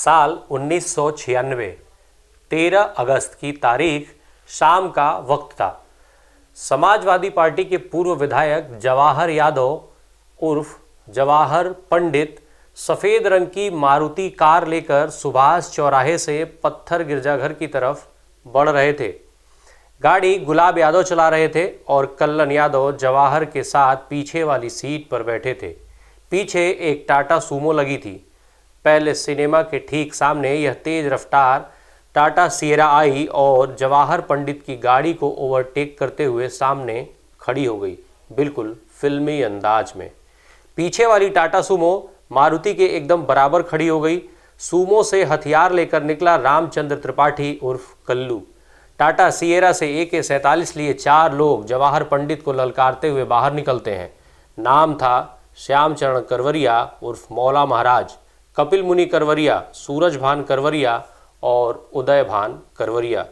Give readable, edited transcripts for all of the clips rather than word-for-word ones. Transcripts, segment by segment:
साल 1996, 13 अगस्त की तारीख, शाम का वक्त था। समाजवादी पार्टी के पूर्व विधायक जवाहर यादव उर्फ जवाहर पंडित सफ़ेद रंग की मारुति कार लेकर सुभाष चौराहे से पत्थर गिरजाघर की तरफ बढ़ रहे थे। गाड़ी गुलाब यादव चला रहे थे और कल्लन यादव जवाहर के साथ पीछे वाली सीट पर बैठे थे। पीछे एक टाटा सूमो लगी थी। पहले सिनेमा के ठीक सामने यह तेज रफ्तार टाटा सिएरा आई और जवाहर पंडित की गाड़ी को ओवरटेक करते हुए सामने खड़ी हो गई, बिल्कुल फिल्मी अंदाज में। पीछे वाली टाटा सूमो मारुति के एकदम बराबर खड़ी हो गई। सूमो से हथियार लेकर निकला रामचंद्र त्रिपाठी उर्फ कल्लू। टाटा सिएरा से AK-47 लिए 4 लोग जवाहर पंडित को ललकारते हुए बाहर निकलते हैं। नाम था श्यामचरण करवरिया उर्फ मौला महाराज, कपिल मुनि करवरिया, सूरज भान करवरिया और उदय भान करवरिया।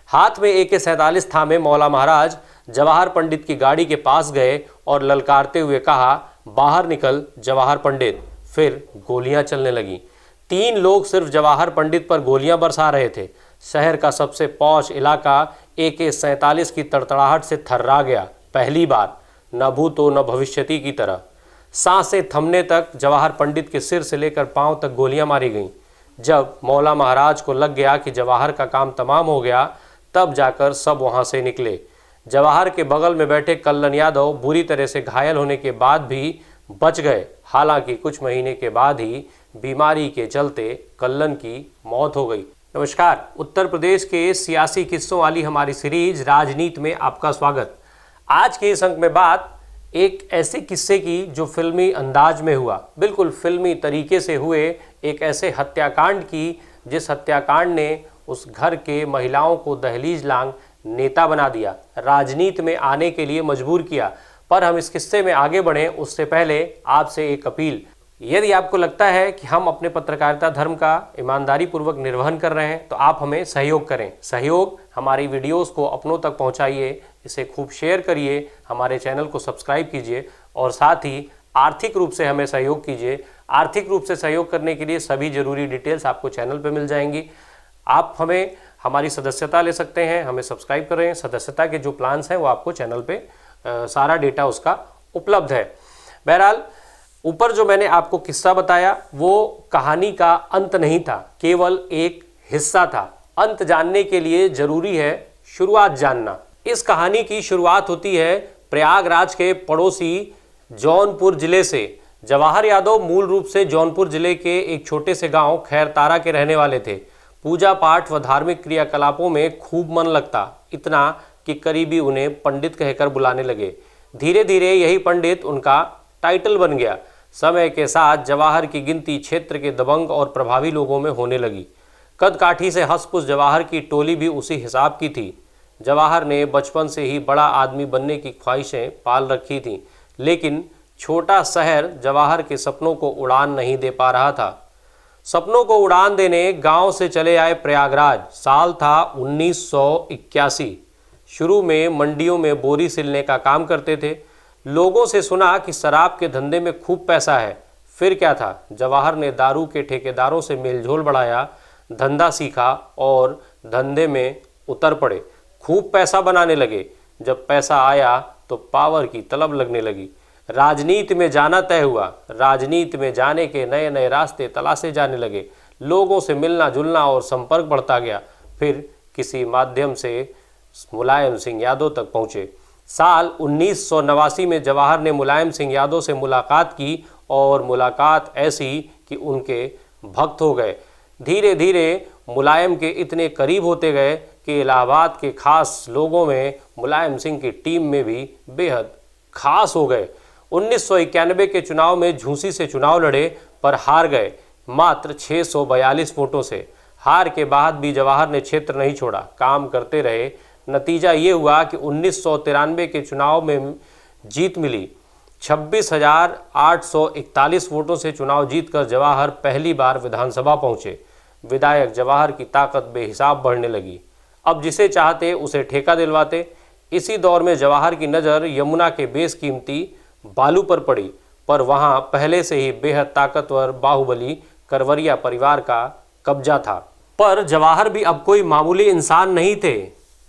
हाथ में AK-47 थामे मौला महाराज जवाहर पंडित की गाड़ी के पास गए और ललकारते हुए कहा, बाहर निकल जवाहर पंडित। फिर गोलियां चलने लगीं। 3 लोग सिर्फ जवाहर पंडित पर गोलियां बरसा रहे थे। शहर का सबसे पॉश इलाका AK-47 की तड़तड़ाहट से थर्रा गया। पहली बार, न भूतो न भविष्यति की तरह। सांसें थमने तक जवाहर पंडित के सिर से लेकर पांव तक गोलियां मारी गईं। जब मौला महाराज को लग गया कि जवाहर का काम तमाम हो गया, तब जाकर सब वहां से निकले। जवाहर के बगल में बैठे कल्लन यादव बुरी तरह से घायल होने के बाद भी बच गए। हालांकि कुछ महीने के बाद ही बीमारी के चलते कल्लन की मौत हो गई। नमस्कार, उत्तर प्रदेश के सियासी किस्सों वाली हमारी सीरीज राजनीति में आपका स्वागत। आज के इस अंक में बात एक ऐसे किस्से की जो फिल्मी अंदाज में हुआ, बिल्कुल फिल्मी तरीके से हुए एक ऐसे हत्याकांड की जिस हत्याकांड ने उस घर के महिलाओं को दहलीज लांग नेता बना दिया, राजनीति में आने के लिए मजबूर किया। पर हम इस किस्से में आगे बढ़ें उससे पहले आपसे एक अपील, यदि आपको लगता है कि हम अपने पत्रकारिता धर्म का ईमानदारी पूर्वक निर्वहन कर रहे हैं तो आप हमें सहयोग करें। सहयोग, हमारी वीडियोस को अपनों तक पहुंचाइए, इसे खूब शेयर करिए, हमारे चैनल को सब्सक्राइब कीजिए और साथ ही आर्थिक रूप से हमें सहयोग कीजिए। आर्थिक रूप से सहयोग करने के लिए सभी जरूरी डिटेल्स आपको चैनल पर मिल जाएंगी। आप हमारी सदस्यता ले सकते हैं, हमें सब्सक्राइब करें। सदस्यता के जो प्लान्स हैं वो आपको चैनल पे सारा डेटा उसका उपलब्ध है। बहरहाल, ऊपर जो मैंने आपको किस्सा बताया वो कहानी का अंत नहीं था, केवल एक हिस्सा था। अंत जानने के लिए जरूरी है शुरुआत जानना। इस कहानी की शुरुआत होती है प्रयागराज के पड़ोसी जौनपुर जिले से। जवाहर यादव मूल रूप से जौनपुर जिले के एक छोटे से गांव खैरतारा के रहने वाले थे। पूजा पाठ व धार्मिक क्रियाकलापों में खूब मन लगता, इतना कि करीबी उन्हें पंडित कहकर बुलाने लगे। धीरे धीरे यही पंडित उनका टाइटल बन गया। समय के साथ जवाहर की गिनती क्षेत्र के दबंग और प्रभावी लोगों में होने लगी। कद काठी से हंसपुस जवाहर की टोली भी उसी हिसाब की थी। जवाहर ने बचपन से ही बड़ा आदमी बनने की ख्वाहिशें पाल रखी थीं, लेकिन छोटा शहर जवाहर के सपनों को उड़ान नहीं दे पा रहा था। सपनों को उड़ान देने गांव से चले आए प्रयागराज। साल था 1981। शुरू में मंडियों में बोरी सिलने का काम करते थे। लोगों से सुना कि शराब के धंधे में खूब पैसा है। फिर क्या था, जवाहर ने दारू के ठेकेदारों से मेलझोल बढ़ाया, धंधा सीखा और धंधे में उतर पड़े। खूब पैसा बनाने लगे। जब पैसा आया तो पावर की तलब लगने लगी। राजनीति में जाना तय हुआ। राजनीति में जाने के नए नए रास्ते तलाशे जाने लगे। लोगों से मिलना जुलना और संपर्क बढ़ता गया। फिर किसी माध्यम से मुलायम सिंह यादव तक पहुँचे। साल 1989 में जवाहर ने मुलायम सिंह यादव से मुलाकात की और मुलाकात ऐसी कि उनके भक्त हो गए। धीरे धीरे मुलायम के इतने करीब होते गए कि इलाहाबाद के खास लोगों में मुलायम सिंह की टीम में भी बेहद खास हो गए। 1991 के चुनाव में झूंसी से चुनाव लड़े पर हार गए, मात्र 642 वोटों से। हार के बाद भी जवाहर ने क्षेत्र नहीं छोड़ा, काम करते रहे। नतीजा ये हुआ कि 1993 के चुनाव में जीत मिली। 26,841 वोटों से चुनाव जीतकर जवाहर पहली बार विधानसभा पहुंचे। विधायक जवाहर की ताकत बेहिसाब बढ़ने लगी। अब जिसे चाहते उसे ठेका दिलवाते। इसी दौर में जवाहर की नज़र यमुना के बेशकीमती बालू पर पड़ी, पर वहां पहले से ही बेहद ताकतवर बाहुबली करवरिया परिवार का कब्जा था। पर जवाहर भी अब कोई मामूली इंसान नहीं थे,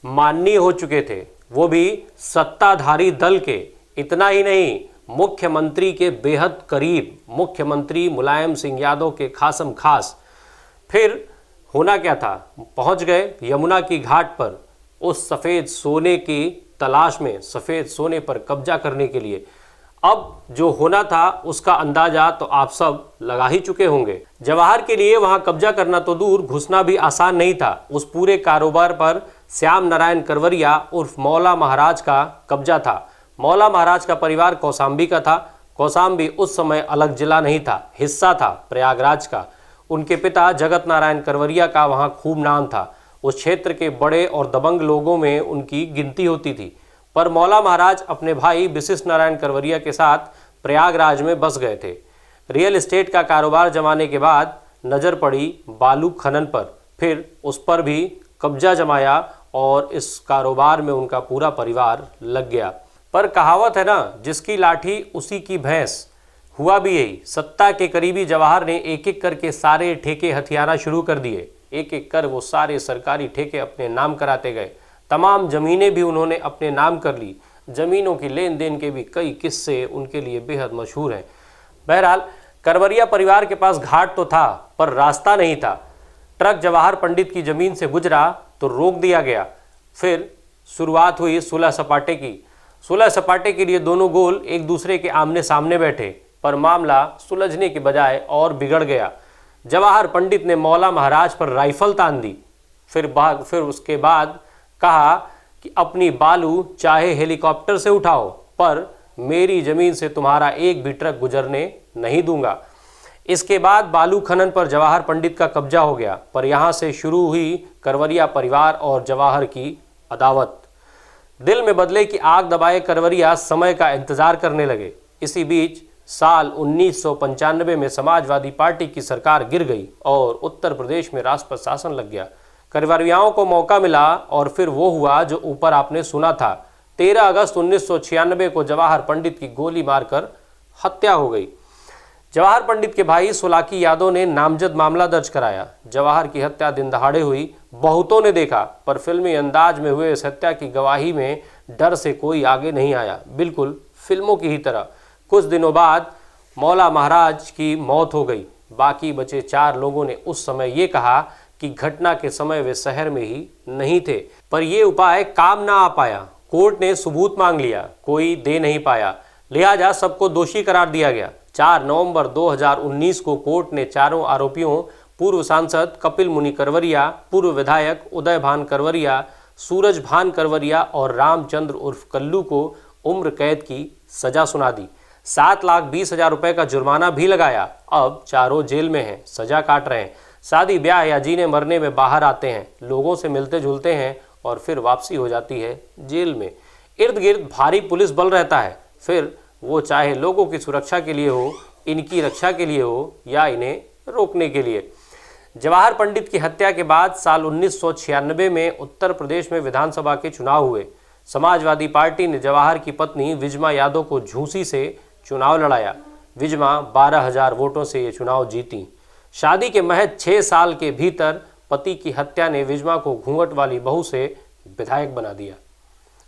माननीय हो चुके थे, वो भी सत्ताधारी दल के। इतना ही नहीं, मुख्यमंत्री के बेहद करीब, मुख्यमंत्री मुलायम सिंह यादव के खासम खास। फिर होना क्या था, पहुंच गए यमुना की घाट पर उस सफ़ेद सोने की तलाश में, सफ़ेद सोने पर कब्जा करने के लिए। अब जो होना था उसका अंदाजा तो आप सब लगा ही चुके होंगे। जवाहर के लिए वहां कब्जा करना तो दूर, घुसना भी आसान नहीं था। उस पूरे कारोबार पर श्याम नारायण करवरिया उर्फ मौला महाराज का कब्जा था। मौला महाराज का परिवार कौसाम्बी का था। कौसाम्बी उस समय अलग जिला नहीं था, हिस्सा था प्रयागराज का। उनके पिता जगत नारायण करवरिया का वहां खूब नाम था। उस क्षेत्र के बड़े और दबंग लोगों में उनकी गिनती होती थी। पर मौला महाराज अपने भाई विशिष्ट नारायण करवरिया के साथ प्रयागराज में बस गए थे। रियल एस्टेट का कारोबार जमाने के बाद नज़र पड़ी बालू खनन पर, फिर उस पर भी कब्जा जमाया और इस कारोबार में उनका पूरा परिवार लग गया। पर कहावत है ना, जिसकी लाठी उसी की भैंस। हुआ भी यही। सत्ता के करीबी जवाहर ने एक एक करके सारे ठेके हथियाना शुरू कर दिए। एक एक कर वो सारे सरकारी ठेके अपने नाम कराते गए। तमाम ज़मीनें भी उन्होंने अपने नाम कर ली। ज़मीनों की लेन देन के भी कई किस्से उनके लिए बेहद मशहूर हैं। बहरहाल करवरिया परिवार के पास घाट तो था, पर रास्ता नहीं था। ट्रक जवाहर पंडित की ज़मीन से गुजरा तो रोक दिया गया। फिर शुरुआत हुई सुलह सपाटे की। सुलह सपाटे के लिए दोनों गोल एक दूसरे के आमने सामने बैठे, पर मामला सुलझने के बजाय और बिगड़ गया। जवाहर पंडित ने मौला महाराज पर राइफल तान दी। फिर उसके बाद कहा कि अपनी बालू चाहे हेलीकॉप्टर से उठाओ, पर मेरी ज़मीन से तुम्हारा एक भी ट्रक गुजरने नहीं दूंगा। इसके बाद बालू खनन पर जवाहर पंडित का कब्जा हो गया। पर यहाँ से शुरू हुई करवरिया परिवार और जवाहर की अदावत। दिल में बदले की आग दबाए करवरिया समय का इंतजार करने लगे। इसी बीच साल 1995 में समाजवादी पार्टी की सरकार गिर गई और उत्तर प्रदेश में राष्ट्रपति शासन लग गया। करवरियाओं को मौका मिला और फिर वो हुआ जो ऊपर आपने सुना था। 13 अगस्त 1996 को जवाहर पंडित की गोली मारकर हत्या हो गई। जवाहर पंडित के भाई सोलाकी यादव ने नामजद मामला दर्ज कराया। जवाहर की हत्या दिन दहाड़े हुई, बहुतों ने देखा, पर फिल्मी अंदाज में हुए इस हत्या की गवाही में डर से कोई आगे नहीं आया, बिल्कुल फिल्मों की ही तरह। कुछ दिनों बाद मौला महाराज की मौत हो गई। बाकी बचे 4 लोगों ने उस समय ये कहा कि घटना के समय वे शहर में ही नहीं थे, पर यह उपाय काम ना आ पाया। कोर्ट ने सबूत मांग लिया, कोई दे नहीं पाया, लिहाजा सबको दोषी करार दिया गया। 4 नवंबर 2019 को कोर्ट ने चारों आरोपियों, पूर्व सांसद कपिल मुनि करवरिया, पूर्व विधायक उदय भान करवरिया, सूरज भान करवरिया और रामचंद्र उर्फ कल्लू को उम्र कैद की सजा सुना दी। 7,20,000 रुपए का जुर्माना भी लगाया। अब चारों जेल में हैं, सजा काट रहे हैं। शादी ब्याह या जीने मरने में बाहर आते हैं, लोगों से मिलते जुलते हैं और फिर वापसी हो जाती है जेल में। इर्द गिर्द भारी पुलिस बल रहता है, फिर वो चाहे लोगों की सुरक्षा के लिए हो, इनकी रक्षा के लिए हो या इन्हें रोकने के लिए। जवाहर पंडित की हत्या के बाद साल 1996 में उत्तर प्रदेश में विधानसभा के चुनाव हुए। समाजवादी पार्टी ने जवाहर की पत्नी विजमा यादव को झूंसी से चुनाव लड़ाया। विजमा 12,000 वोटों से ये चुनाव जीती। शादी के महज 6 साल के भीतर पति की हत्या ने विजमा को घूंघट वाली बहू से विधायक बना दिया।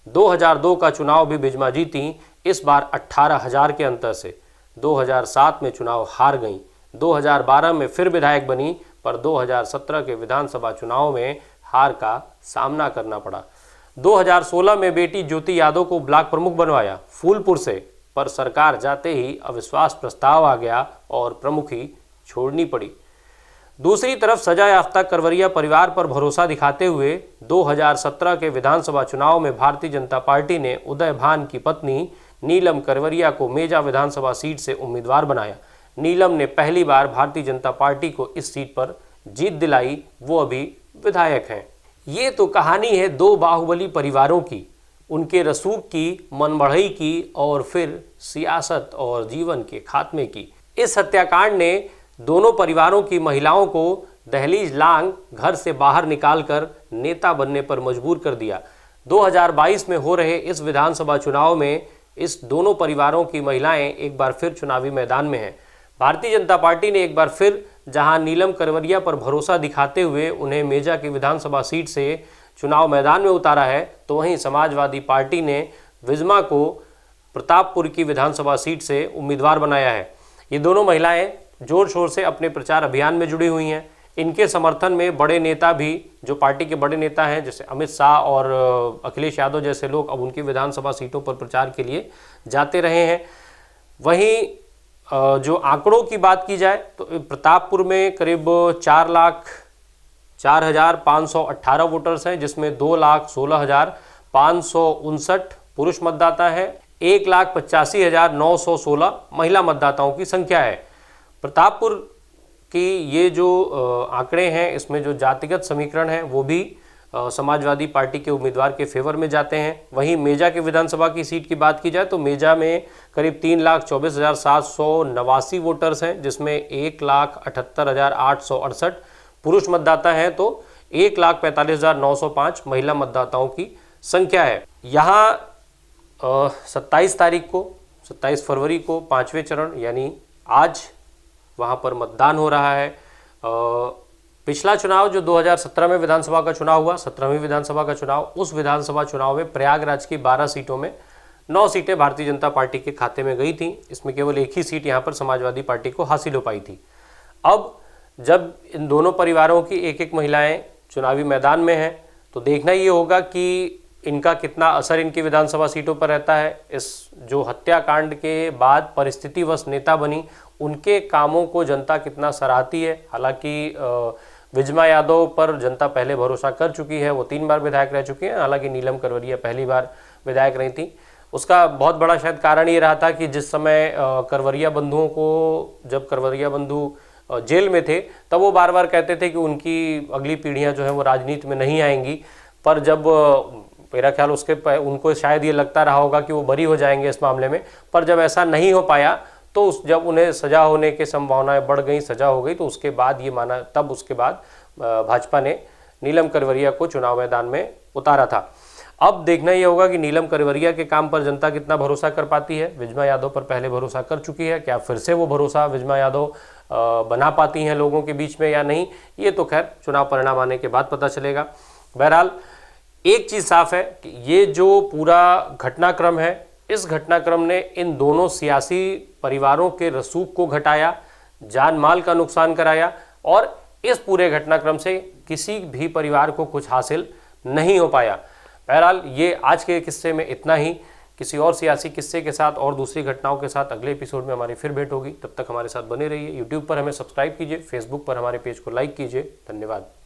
2002 का चुनाव भी विजमा जीती, इस बार 18,000 के अंतर से। 2007 में चुनाव हार गईं। 2012 में फिर विधायक बनी, पर 2017 के विधानसभा चुनाव में हार का सामना करना पड़ा। 2016 में बेटी ज्योति यादव को ब्लॉक प्रमुख बनवाया फूलपुर से, पर सरकार जाते ही अविश्वास प्रस्ताव आ गया और प्रमुखी छोड़नी पड़ी। दूसरी तरफ सजा याफ्ता करवरिया परिवार पर भरोसा दिखाते हुए 2017 के विधानसभा चुनाव में भारतीय जनता पार्टी ने उदय भान की पत्नी नीलम करवरिया को मेजा विधानसभा सीट से उम्मीदवार बनाया। नीलम ने पहली बार भारतीय जनता पार्टी को इस सीट पर जीत दिलाई, वो अभी विधायक हैं। ये तो कहानी है 2 बाहुबली परिवारों की, उनके रसूख की, मनबढ़ई की और फिर सियासत और जीवन के खात्मे की। इस हत्याकांड ने दोनों परिवारों की महिलाओं को दहलीज लांग घर से बाहर निकालकर नेता बनने पर मजबूर कर दिया। 2022 में हो रहे इस विधानसभा चुनाव में इस दोनों परिवारों की महिलाएं एक बार फिर चुनावी मैदान में हैं। भारतीय जनता पार्टी ने एक बार फिर जहां नीलम करवरिया पर भरोसा दिखाते हुए उन्हें मेजा की विधानसभा सीट से चुनाव मैदान में उतारा है, तो वहीं समाजवादी पार्टी ने विजमा को प्रतापपुर की विधानसभा सीट से उम्मीदवार बनाया है। ये दोनों महिलाएं जोर शोर से अपने प्रचार अभियान में जुड़ी हुई हैं। इनके समर्थन में बड़े नेता भी, जो पार्टी के बड़े नेता हैं जैसे अमित शाह और अखिलेश यादव जैसे लोग, अब उनकी विधानसभा सीटों पर प्रचार के लिए जाते रहे हैं। वहीं जो आंकड़ों की बात की जाए तो प्रतापपुर में करीब 4,04,518 वोटर्स हैं, जिसमें 2,16,559 पुरुष मतदाता हैं, 1,85,916 महिला मतदाताओं की संख्या है। प्रतापपुर की ये जो आंकड़े हैं, इसमें जो जातिगत समीकरण है वो भी समाजवादी पार्टी के उम्मीदवार के फेवर में जाते हैं। वहीं मेजा के विधानसभा की सीट की बात की जाए तो मेजा में करीब 3,24,789 वोटर्स हैं, जिसमें 1,78,868 पुरुष मतदाता हैं, तो 1,45,905 महिला मतदाताओं की संख्या है। यहाँ 27 फरवरी को 5वें चरण यानी आज वहाँ पर मतदान हो रहा है। पिछला चुनाव जो 2017 में विधानसभा का चुनाव हुआ, 17वीं विधानसभा का चुनाव, उस विधानसभा चुनाव में प्रयागराज की 12 सीटों में 9 सीटें भारतीय जनता पार्टी के खाते में गई थी। इसमें केवल एक ही सीट यहाँ पर समाजवादी पार्टी को हासिल हो पाई थी। अब जब इन दोनों परिवारों की एक एक महिलाएं चुनावी मैदान में हैं, तो देखना ये होगा कि इनका कितना असर इनकी विधानसभा सीटों पर रहता है। इस जो हत्याकांड के बाद परिस्थितिवश नेता बनी, उनके कामों को जनता कितना सराहती है। हालांकि विजमा यादव पर जनता पहले भरोसा कर चुकी है, वो 3 बार विधायक रह चुकी हैं। हालांकि नीलम करवरिया पहली बार विधायक रही थी। उसका बहुत बड़ा शायद कारण ये रहा था कि जिस समय करवरिया बंधुओं को, जब करवरिया बंधु जेल में थे, तब वो बार बार कहते थे कि उनकी अगली पीढ़ियां जो है वो राजनीति में नहीं आएंगी। पर जब मेरा ख्याल उनको शायद ये लगता रहा होगा कि वो बरी हो जाएंगे इस मामले में, पर जब ऐसा नहीं हो पाया तो जब उन्हें सजा होने की संभावनाएं बढ़ गई, सजा हो गई, तो उसके बाद ये माना, तब उसके बाद भाजपा ने नीलम करवरिया को चुनाव मैदान में उतारा था। अब देखना ये होगा कि नीलम करवरिया के काम पर जनता कितना भरोसा कर पाती है। विजमा यादव पर पहले भरोसा कर चुकी है, क्या फिर से वो भरोसा विजमा यादव बना पाती हैं लोगों के बीच में या नहीं, ये तो खैर चुनाव परिणाम आने के बाद पता चलेगा। बहरहाल एक चीज़ साफ है कि ये जो पूरा घटनाक्रम है, इस घटनाक्रम ने इन दोनों सियासी परिवारों के रसूख को घटाया, जान माल का नुकसान कराया, और इस पूरे घटनाक्रम से किसी भी परिवार को कुछ हासिल नहीं हो पाया। बहरहाल ये आज के किस्से में इतना ही। किसी और सियासी किस्से के साथ और दूसरी घटनाओं के साथ अगले एपिसोड में हमारी फिर भेंट होगी। तब तक हमारे साथ बने रहिए। यूट्यूब पर हमें सब्सक्राइब कीजिए, फेसबुक पर हमारे पेज को लाइक कीजिए। धन्यवाद।